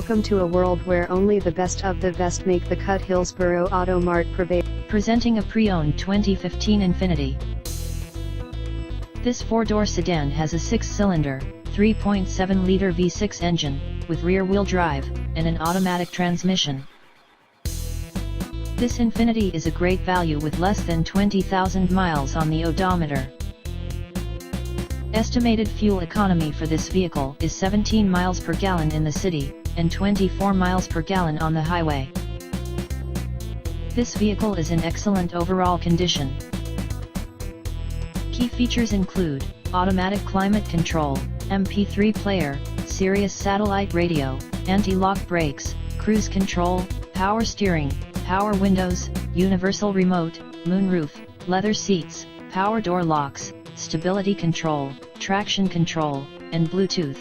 Welcome to a world where only the best of the best make the cut. Hillsboro Auto Mart presenting a pre-owned 2015 Infiniti. This four-door sedan has a six-cylinder, 3.7-liter V6 engine, with rear-wheel drive, and an automatic transmission. This Infiniti is a great value with less than 20,000 miles on the odometer. Estimated fuel economy for this vehicle is 17 miles per gallon in the city, and 24 miles per gallon on the highway. This vehicle is in excellent overall condition. Key features include automatic climate control, MP3 player, Sirius satellite radio, anti-lock brakes, cruise control, power steering, power windows, universal remote, moonroof, leather seats, power door locks, stability control, traction control, and Bluetooth.